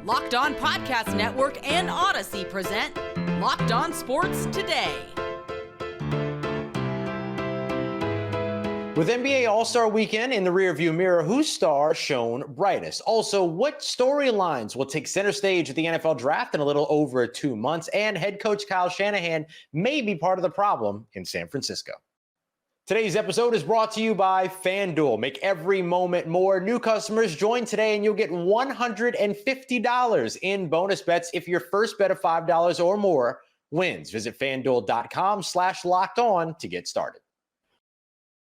Locked On Podcast Network and Odyssey present Locked On Sports Today. With NBA All-Star Weekend in the rearview mirror, whose star shone brightest? Also, what storylines will take center stage at the NFL Draft in a little over 2 months? And head coach Kyle Shanahan may be part of the problem in San Francisco. Today's episode is brought to you by FanDuel. Make every moment more. New customers join today and you'll get $150 in bonus bets if your first bet of $5 or more wins. Visit FanDuel.com/locked-on to get started.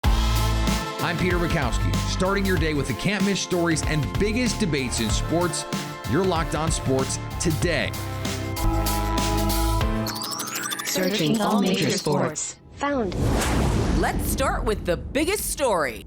I'm Peter Bukowski, starting your day with the can't-miss stories and biggest debates in sports. You're Locked On Sports Today. Searching all major sports. Found. Let's start with the biggest story.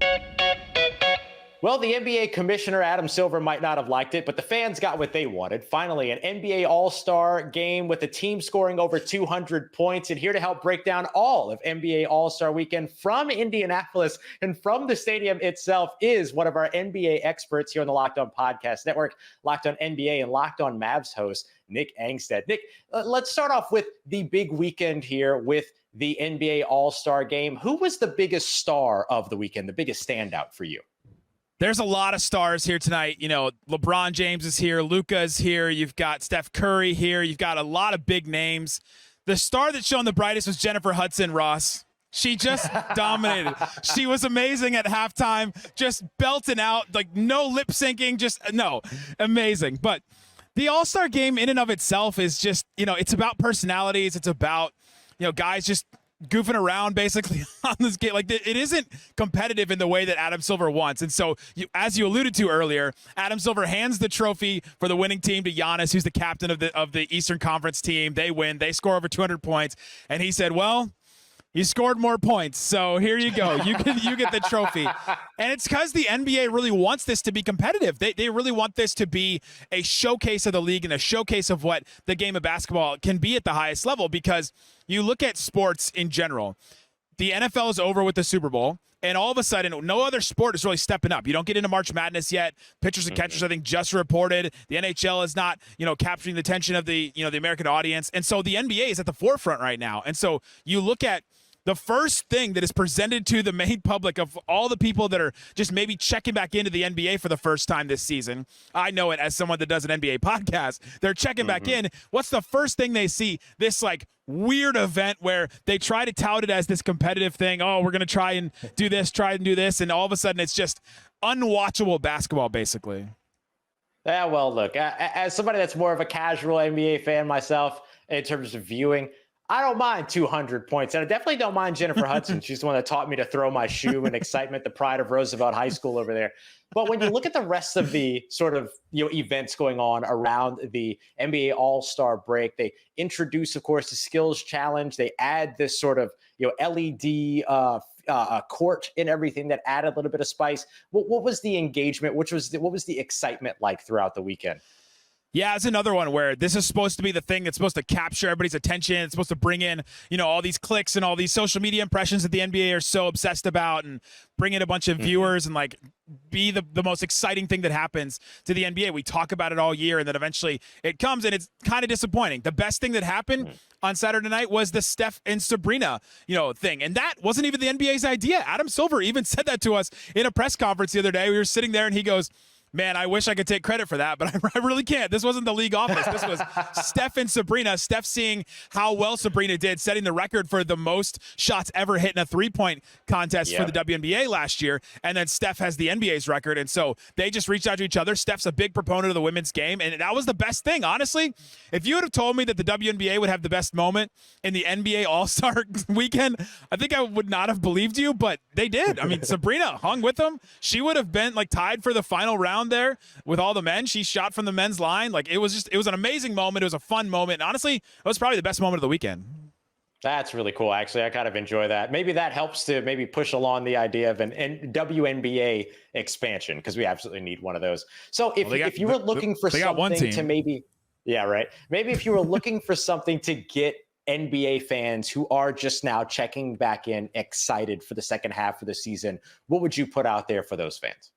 Well, the NBA commissioner, Adam Silver, might not have liked it, but the fans got what they wanted. Finally, an NBA All-Star game with a team scoring over 200 points. And here to help break down all of NBA All-Star Weekend from Indianapolis and from the stadium itself is one of our NBA experts here on the Locked On Podcast Network, Locked On NBA and Locked On Mavs host, Nick Angstead. Nick, let's start off with the big weekend here with the NBA All-Star game. Who was the biggest star of the weekend, the biggest standout for you? There's a lot of stars here tonight. You know, LeBron James is here. Luka is here. You've got Steph Curry here. You've got a lot of big names. The star that shone the brightest was Jennifer Hudson Ross. She just dominated. She was amazing at halftime, just belting out, like no lip syncing, amazing. But the All-Star game in and of itself is just, it's about personalities. It's about, guys just goofing around basically on this game. Like, it isn't competitive in the way that Adam Silver wants. And so, as you alluded to earlier, Adam Silver hands the trophy for the winning team to Giannis, who's the captain of the Eastern Conference team. They win. They score over 200 points. And he said, well, you scored more points, so here you go. You get the trophy. And it's because the NBA really wants this to be competitive. They really want this to be a showcase of the league and a showcase of what the game of basketball can be at the highest level, because you look at sports in general. The NFL is over with the Super Bowl, and all of a sudden, no other sport is really stepping up. You don't get into March Madness yet. Pitchers and catchers, I think, just reported. The NHL is not, capturing the attention of the American audience. And so the NBA is at the forefront right now. And so you look at the first thing that is presented to the main public of all the people that are just maybe checking back into the NBA for the first time this season. I know it as someone that does an NBA podcast. They're checking back in. What's the first thing they see? This weird event where they try to tout it as this competitive thing. Oh, we're going to try and do this. And all of a sudden it's just unwatchable basketball, basically. Yeah, well, look, as somebody that's more of a casual NBA fan myself in terms of viewing, I don't mind 200 points, and I definitely don't mind Jennifer Hudson. She's the one that taught me to throw my shoe in excitement, the pride of Roosevelt High School over there. But when you look at the rest of the sort of events going on around the NBA All-Star break, they introduce, of course, the skills challenge. They add this sort of LED court and everything that added a little bit of spice. What was the engagement? What was the excitement like throughout the weekend? Yeah, it's another one where this is supposed to be the thing that's supposed to capture everybody's attention. It's supposed to bring in, all these clicks and all these social media impressions that the NBA are so obsessed about, and bring in a bunch of viewers and be the most exciting thing that happens to the NBA. We talk about it all year, and then eventually it comes, and it's kind of disappointing. The best thing that happened on Saturday night was the Steph and Sabrina, thing. And that wasn't even the NBA's idea. Adam Silver even said that to us in a press conference the other day. We were sitting there and he goes, man, I wish I could take credit for that, but I really can't. This wasn't the league office. This was Steph and Sabrina. Steph seeing how well Sabrina did, setting the record for the most shots ever hit in a three-point contest for the WNBA last year. And then Steph has the NBA's record. And so they just reached out to each other. Steph's a big proponent of the women's game. And that was the best thing. Honestly, if you would have told me that the WNBA would have the best moment in the NBA All-Star weekend, I think I would not have believed you, but they did. I mean, Sabrina hung with them. She would have been tied for the final round there with all the men. She shot from the men's line. It was an amazing moment. It was a fun moment. And honestly, it was probably the best moment of the weekend. That's really cool. Actually, I kind of enjoy that. Maybe that helps to maybe push along the idea of an WNBA expansion, because we absolutely need one of those. So if you were looking for something to maybe if you were looking for something to get NBA fans who are just now checking back in excited for the second half of the season, what would you put out there for those fans?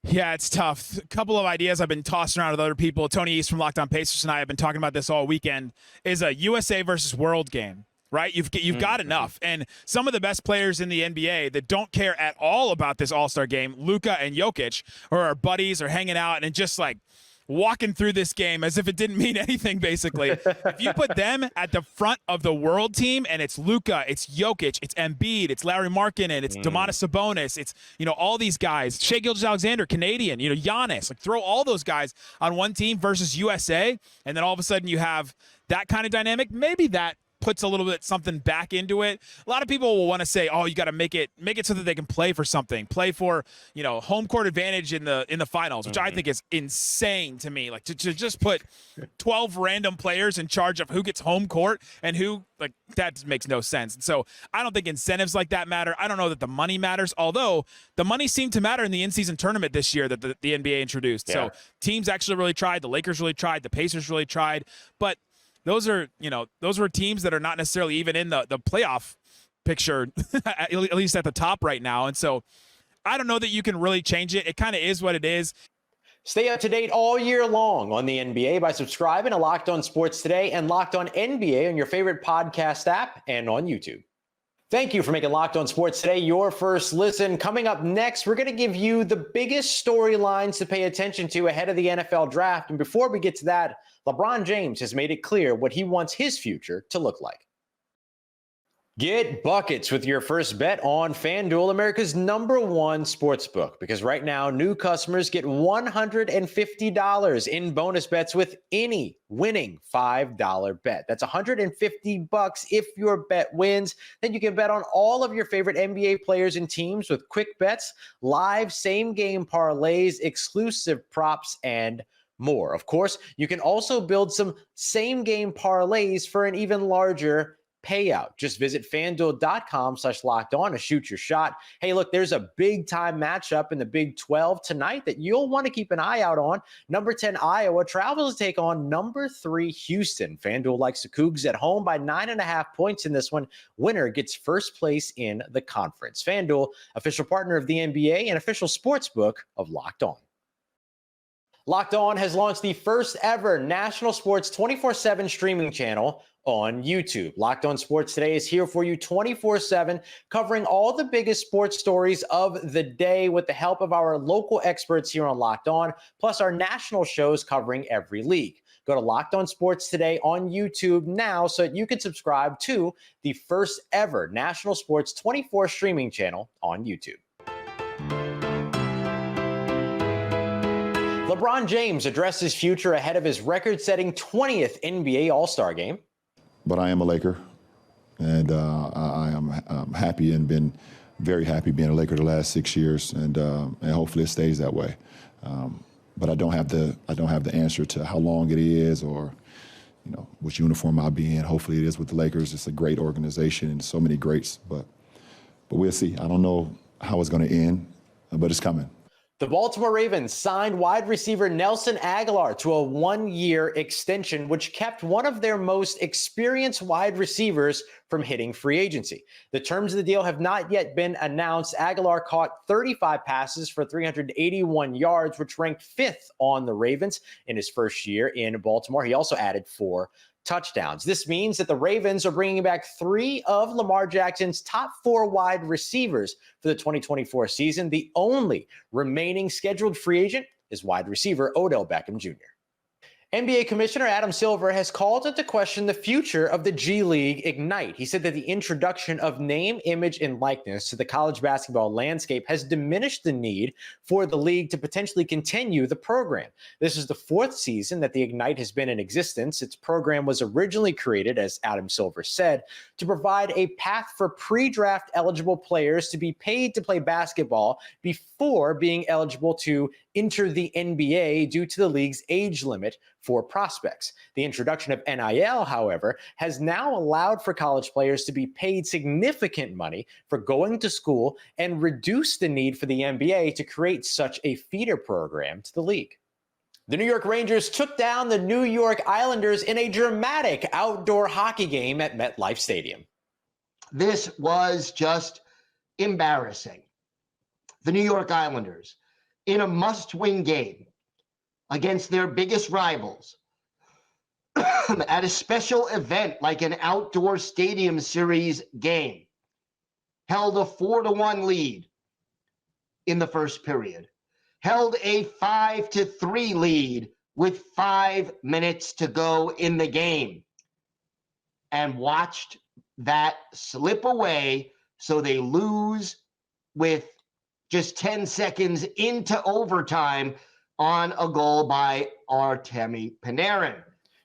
Yeah, it's tough. A couple of ideas I've been tossing around with other people. Tony East from Locked On Pacers and I have been talking about this all weekend. Is a USA versus World game, right? You've got enough, and some of the best players in the NBA that don't care at all about this All-Star game, Luka and Jokic, or our buddies, are hanging out and just like walking through this game as if it didn't mean anything, basically. If you put them at the front of the world team, and it's Luka, it's Jokic, it's Embiid, it's Larry Markkinen, it's Domantas Sabonis, it's, all these guys, Shai Gilgeous-Alexander, Canadian, Giannis, like throw all those guys on one team versus USA, and then all of a sudden you have that kind of dynamic. Maybe that puts a little bit something back into it. A lot of people will want to say, "Oh, you got to make it so that they can play for something, play for home court advantage in the finals," which I think is insane to me. Like to just put 12 random players in charge of who gets home court and who, like, that makes no sense. And so I don't think incentives like that matter. I don't know that the money matters, although the money seemed to matter in the in-season tournament this year that the NBA introduced. Yeah. So teams actually really tried. The Lakers really tried. The Pacers really tried, but those were teams that are not necessarily even in the playoff picture, at least at the top right now. And so I don't know that you can really change it. It kind of is what it is. Stay up to date all year long on the NBA by subscribing to Locked On Sports Today and Locked On NBA on your favorite podcast app and on YouTube. Thank you for making Locked On Sports Today your first listen. Coming up next, we're going to give you the biggest storylines to pay attention to ahead of the NFL draft. And before we get to that, LeBron James has made it clear what he wants his future to look like. Get buckets with your first bet on FanDuel, America's #1 sportsbook, because right now new customers get $150 in bonus bets with any winning $5 bet. That's $150 if your bet wins. Then you can bet on all of your favorite NBA players and teams with quick bets, live same-game parlays, exclusive props, and more. Of course, you can also build some same-game parlays for an even larger payout. Just visit FanDuel.com/lockedon to shoot your shot. Hey, look, there's a big-time matchup in the Big 12 tonight that you'll want to keep an eye out on. Number 10 Iowa travels to take on number 3 Houston. FanDuel likes the Cougs at home by 9.5 points in this one. Winner gets first place in the conference. FanDuel, official partner of the NBA and official sportsbook of Locked On. Locked On has launched the first ever national sports 24/7 streaming channel on YouTube. Locked On Sports Today is here for you 24/7, covering all the biggest sports stories of the day with the help of our local experts here on Locked On, plus our national shows covering every league. Go to Locked On Sports Today on YouTube now so that you can subscribe to the first ever national sports 24 streaming channel on YouTube. LeBron James addressed his future ahead of his record-setting 20th NBA All-Star game. But I am a Laker, and I am happy and been very happy being a Laker the last 6 years, and hopefully it stays that way. But I don't have the answer to how long it is or which uniform I'll be in. Hopefully it is with the Lakers. It's a great organization and so many greats, but we'll see. I don't know how it's going to end, but it's coming. The Baltimore Ravens signed wide receiver Nelson Agholor to a 1-year extension, which kept one of their most experienced wide receivers from hitting free agency. The terms of the deal have not yet been announced. Agholor caught 35 passes for 381 yards, which ranked 5th on the Ravens in his first year in Baltimore. He also added 4 touchdowns. This means that the Ravens are bringing back 3 of Lamar Jackson's top 4 wide receivers for the 2024 season. The only remaining scheduled free agent is wide receiver Odell Beckham Jr. NBA Commissioner Adam Silver has called into question the future of the G League Ignite. He said that the introduction of name, image, and likeness to the college basketball landscape has diminished the need for the league to potentially continue the program. This is the 4th season that the Ignite has been in existence. Its program was originally created, as Adam Silver said, to provide a path for pre-draft eligible players to be paid to play basketball before being eligible to enter the NBA due to the league's age limit for prospects. The introduction of NIL, however, has now allowed for college players to be paid significant money for going to school and reduce the need for the NBA to create such a feeder program to the league. The New York Rangers took down the New York Islanders in a dramatic outdoor hockey game at MetLife Stadium. This was just embarrassing. The New York Islanders in a must-win game against their biggest rivals at a special event like an outdoor stadium series game, held a 4-1 lead in the first period, held a 5-3 lead with 5 minutes to go in the game, and watched that slip away so they lose with just 10 seconds into overtime on a goal by Artemi Panarin.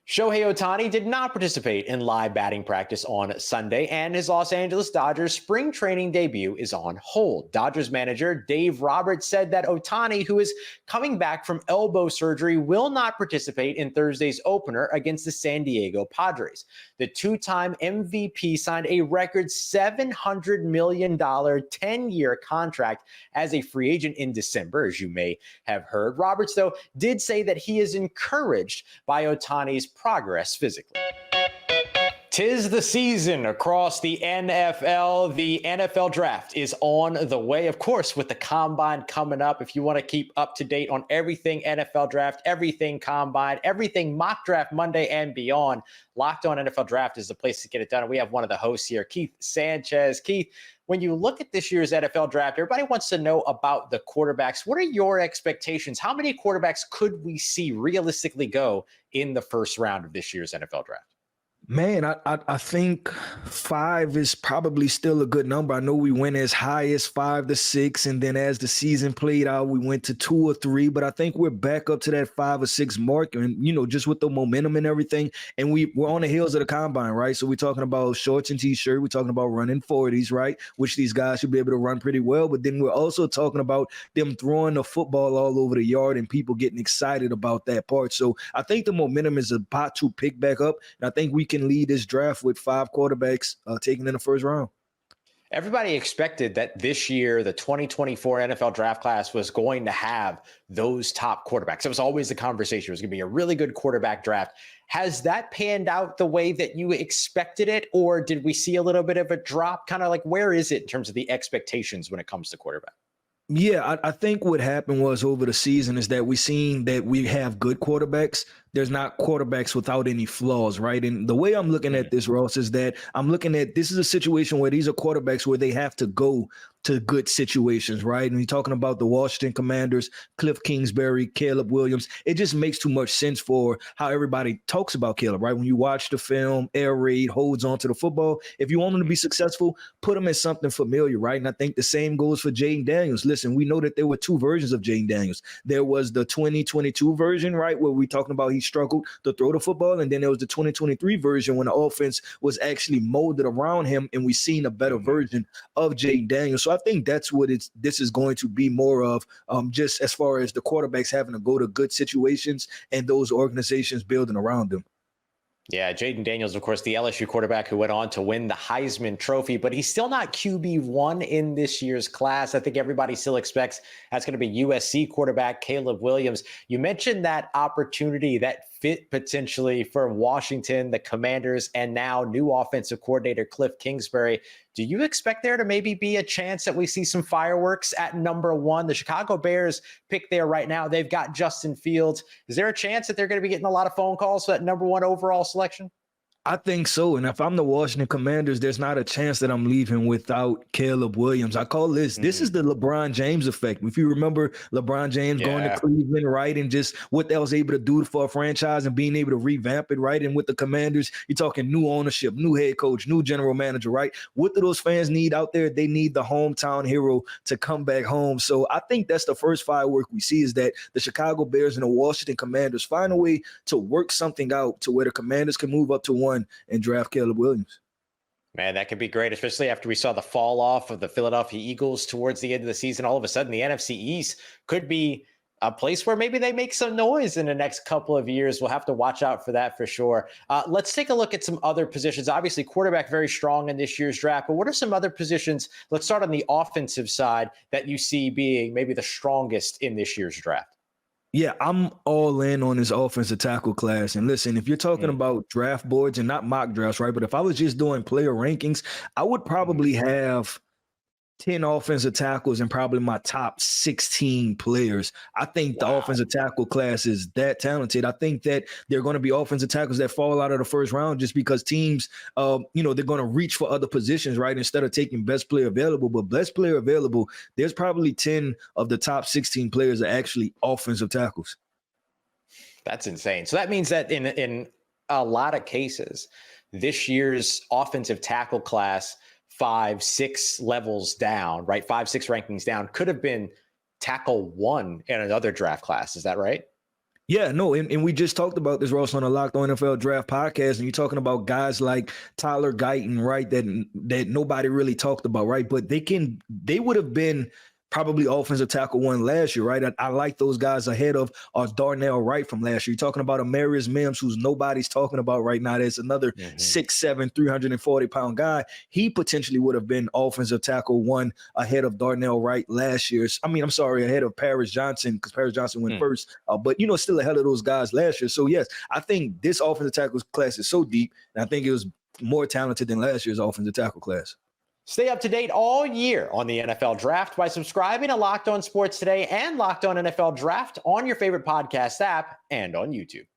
Shohei Ohtani did not participate in live batting practice on Sunday, and his Los Angeles Dodgers spring training debut is on hold. Dodgers manager Dave Roberts said that Ohtani, who is coming back from elbow surgery, will not participate in Thursday's opener against the San Diego Padres. The two-time MVP signed a record $700 million 10-year contract as a free agent in December, as you may have heard. Roberts, though, did say that he is encouraged by Ohtani's progress physically. 'Tis the season across the NFL. The NFL draft is on the way, of course, with the combine coming up. If you want to keep up to date on everything NFL draft, everything combine, everything mock draft Monday and beyond, Locked On NFL Draft is the place to get it done. And we have one of the hosts here, Keith Sanchez. Keith, when you look at this year's NFL draft, everybody wants to know about the quarterbacks. What are your expectations? How many quarterbacks could we see realistically go in the first round of this year's NFL draft? Man, I think 5 is probably still a good number. I know we went as high as 5 to 6, and then as the season played out, we went to 2 or 3. But I think we're back up to that 5 or 6 mark, and just with the momentum and everything. And we're on the heels of the combine, right? So we're talking about shorts and t-shirt. We're talking about running 40s, right? Which these guys should be able to run pretty well. But then we're also talking about them throwing the football all over the yard and people getting excited about that part. So I think the momentum is about to pick back up, and I think we can lead this draft with 5 quarterbacks taken in the first round. Everybody expected that this year, the 2024 NFL draft class was going to have those top quarterbacks. It was always the conversation. It was going to be a really good quarterback draft. Has that panned out the way that you expected it, or did we see a little bit of a drop? Kind of like, where is it in terms of the expectations when it comes to quarterback? Yeah, I think what happened was over the season is that we've seen that we have good quarterbacks. There's not quarterbacks without any flaws, right? And the way I'm looking at this, Ross, is that I'm looking at this is a situation where these are quarterbacks where they have to go to good situations, right? And you're talking about the Washington Commanders, Cliff Kingsbury, Caleb Williams. It just makes too much sense for how everybody talks about Caleb, right? When you watch the film, air raid, holds on to the football. If you want him to be successful, put him in something familiar, right? And I think the same goes for Jaden Daniels. Listen, we know that there were 2 versions of Jaden Daniels. There was the 2022 version, right, where we're talking about he struggled to throw the football. And then there was the 2023 version when the offense was actually molded around him and we've seen a better version of Jaden Daniels. So I think that's what this is going to be more of, just as far as the quarterbacks having to go to good situations and those organizations building around them. Yeah, Jaden Daniels, of course, the LSU quarterback who went on to win the Heisman Trophy, but he's still not QB1 in this year's class. I think everybody still expects that's going to be USC quarterback Caleb Williams. You mentioned that opportunity, that fit potentially for Washington, the Commanders, and now new offensive coordinator Cliff Kingsbury. Do you expect there to maybe be a chance that we see some fireworks at number 1? The Chicago Bears pick there right now. They've got Justin Fields. Is there a chance that they're going to be getting a lot of phone calls for that number 1 overall selection? I think so. And if I'm the Washington Commanders, there's not a chance that I'm leaving without Caleb Williams. I call this is the LeBron James effect. If you remember LeBron James going to Cleveland, right, and just what that was able to do for a franchise and being able to revamp it, right? And with the Commanders, you're talking new ownership, new head coach, new general manager, right? What do those fans need out there? They need the hometown hero to come back home. So I think that's the first firework we see, is that the Chicago Bears and the Washington Commanders find a way to work something out to where the Commanders can move up to 1 and draft Caleb Williams. Man, that could be great, especially after we saw the fall off of the Philadelphia Eagles towards the end of the season. All of a sudden, the NFC East could be a place where maybe they make some noise in the next couple of years. We'll have to watch out for that for sure. Let's take a look at some other positions. Obviously, quarterback very strong in this year's draft, but what are some other positions? Let's start on the offensive side that you see being maybe the strongest in this year's draft. Yeah, I'm all in on this offensive tackle class. And listen, if you're talking about draft boards and not mock drafts, right? But if I was just doing player rankings, I would probably have 10 offensive tackles and probably my top 16 players. I think the offensive tackle class is that talented. I think that there are going to be offensive tackles that fall out of the first round just because teams, they're going to reach for other positions, right? Instead of taking best player available. But best player available, there's probably 10 of the top 16 players are actually offensive tackles. That's insane. So that means that in a lot of cases, this year's offensive tackle class, 5-6 levels down, right? 5-6 rankings down, could have been tackle 1 in another draft class. Is that right? Yeah, no, and we just talked about this, Ross, on the Locked On NFL Draft podcast, and you're talking about guys like Tyler Guyton, right? That nobody really talked about, right? But they would have been probably offensive tackle 1 last year, right? I like those guys ahead of Darnell Wright from last year. You're talking about Amarius Mims, who's nobody's talking about right now. There's another 6'7", 340-pound guy. He potentially would have been offensive tackle 1 ahead of Darnell Wright last year. Ahead of Paris Johnson, because Paris Johnson went first. But, still ahead of those guys last year. So, yes, I think this offensive tackle class is so deep, and I think it was more talented than last year's offensive tackle class. Stay up to date all year on the NFL Draft by subscribing to Locked On Sports Today and Locked On NFL Draft on your favorite podcast app and on YouTube.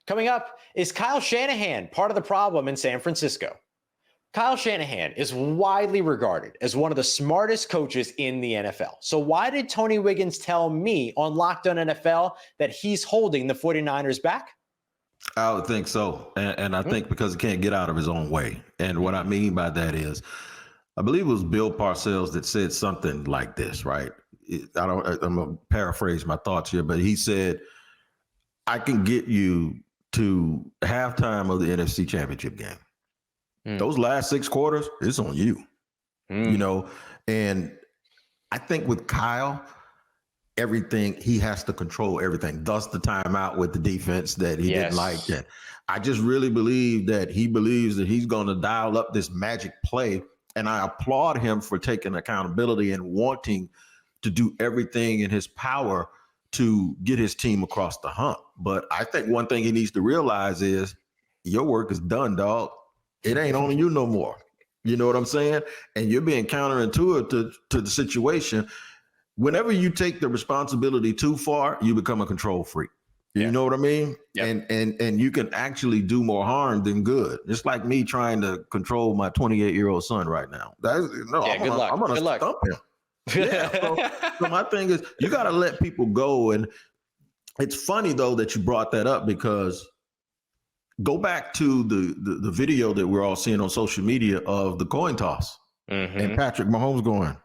Coming up, is Kyle Shanahan part of the problem in San Francisco? Kyle Shanahan is widely regarded as one of the smartest coaches in the NFL. So why did Tony Wiggins tell me on Locked On NFL that he's holding the 49ers back? I would think so. And I think because he can't get out of his own way. And what I mean by that is, I believe it was Bill Parcells that said something like this, right? I'm going to paraphrase my thoughts here, but he said, I can get you to halftime of the NFC Championship game. Those last 6 quarters, it's on you, and I think with Kyle, he has to control everything. Thus the timeout with the defense that he didn't like. That I just really believe that he believes that he's going to dial up this magic play. And I applaud him for taking accountability and wanting to do everything in his power to get his team across the hump. But I think one thing he needs to realize is your work is done, dog. It ain't on you no more. You know what I'm saying? And you're being counterintuitive to the situation. Whenever you take the responsibility too far, you become a control freak. You know what I mean? Yep. And you can actually do more harm than good. It's like me trying to control my 28-year-old son right now. I'm gonna stump him. So my thing is, you got to let people go. And it's funny though that you brought that up, because go back to the video that we're all seeing on social media of the coin toss and Patrick Mahomes going,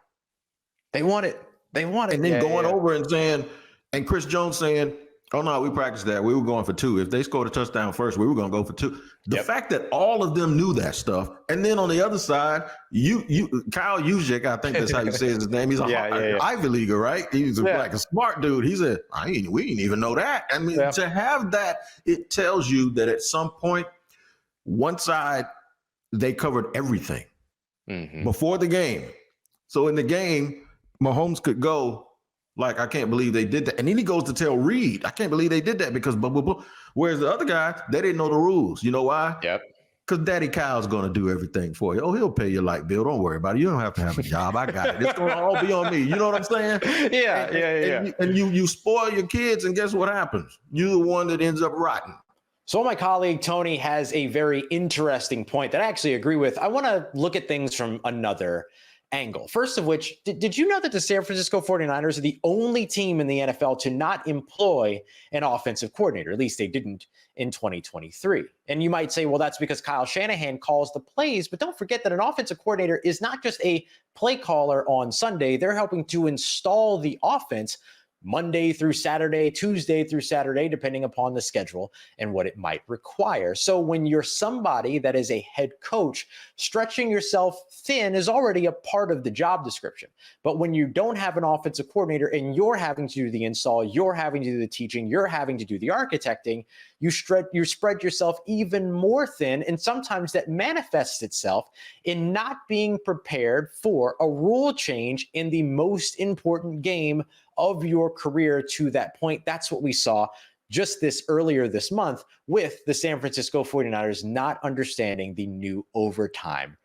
they want it, and then going over and saying, and Chris Jones saying, oh, no, we practiced that. We were going for 2. If they scored a touchdown first, we were going to go for 2. The fact that all of them knew that stuff. And then on the other side, Kyle Juszczyk, I think that's how you say his name. He's an Ivy Leaguer, right? He's like a smart dude. He said, we didn't even know that. I mean, to have that, it tells you that at some point, one side, they covered everything before the game. So in the game, Mahomes could go, like, I can't believe they did that. And then he goes to tell Reed, I can't believe they did that because blah, blah, blah. Whereas the other guys, they didn't know the rules. You know why? Because Daddy Kyle's going to do everything for you. Oh, he'll pay your light bill. Don't worry about it. You don't have to have a job. I got it. It's going to all be on me. You know what I'm saying? And you spoil your kids, and guess what happens? You're the one that ends up rotten. So my colleague Tony has a very interesting point that I actually agree with. I want to look at things from another angle. First of which, did you know that the San Francisco 49ers are the only team in the NFL to not employ an offensive coordinator? At least they didn't in 2023. And you might say, well, that's because Kyle Shanahan calls the plays, but don't forget that an offensive coordinator is not just a play caller on Sunday. They're helping to install the offense Monday through Saturday, Tuesday through Saturday, depending upon the schedule and what it might require. So when you're somebody that is a head coach, stretching yourself thin is already a part of the job description. But when you don't have an offensive coordinator and you're having to do the install, you're having to do the teaching, you're having to do the architecting, you spread yourself even more thin. And sometimes that manifests itself in not being prepared for a rule change in the most important game of your career to that point. That's what we saw just earlier this month with the San Francisco 49ers not understanding the new overtime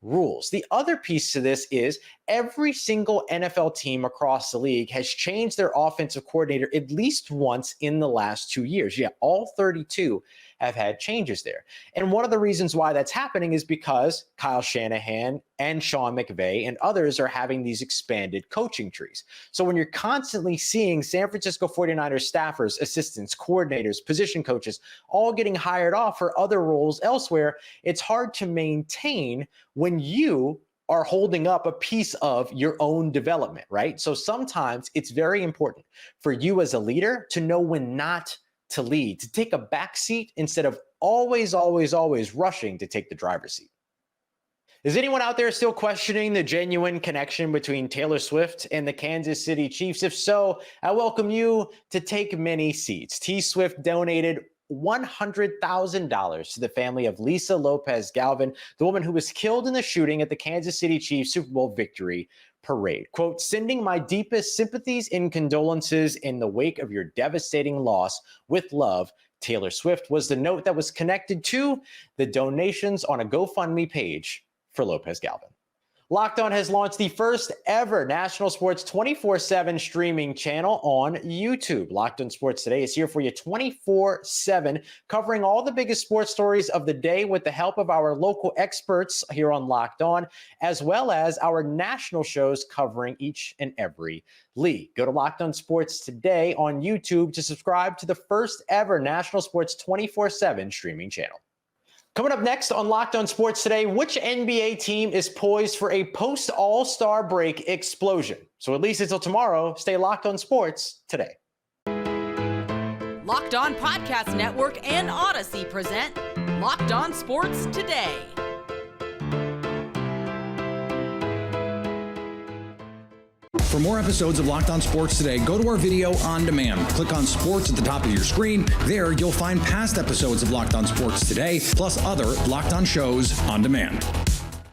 rules. The other piece to this is every single NFL team across the league has changed their offensive coordinator at least once in the last 2 years. Yeah, all 32 have had changes there. And one of the reasons why that's happening is because Kyle Shanahan and Sean McVay and others are having these expanded coaching trees. So when you're constantly seeing San Francisco 49ers staffers, assistants, coordinators, position coaches, all getting hired off for other roles elsewhere, it's hard to maintain when you are holding up a piece of your own development, right? So sometimes it's very important for you as a leader to know when not to lead, to take a back seat instead of always rushing to take the driver's seat. Is anyone out there still questioning the genuine connection between Taylor Swift and the Kansas City Chiefs? If so, I welcome you to take many seats. T Swift donated $100,000 to the family of Lisa Lopez Galvin, the woman who was killed in the shooting at the Kansas City Chiefs Super Bowl victory parade. Quote, sending my deepest sympathies and condolences in the wake of your devastating loss. With love, Taylor Swift, was the note that was connected to the donations on a GoFundMe page for Lopez Galvin. Locked On has launched the first ever national sports 24/7 streaming channel on YouTube. Locked On Sports Today is here for you 24/7, covering all the biggest sports stories of the day with the help of our local experts here on Locked On, as well as our national shows covering each and every league. Go to Locked On Sports Today on YouTube to subscribe to the first ever national sports 24/7 streaming channel. Coming up next on Locked On Sports Today, which NBA team is poised for a post-All-Star break explosion? So at least until tomorrow, stay Locked On Sports Today. Locked On Podcast Network and Odyssey present Locked On Sports Today. For more episodes of Locked On Sports Today, go to our video on demand. Click on Sports at the top of your screen. There, you'll find past episodes of Locked On Sports Today, plus other Locked On shows on demand.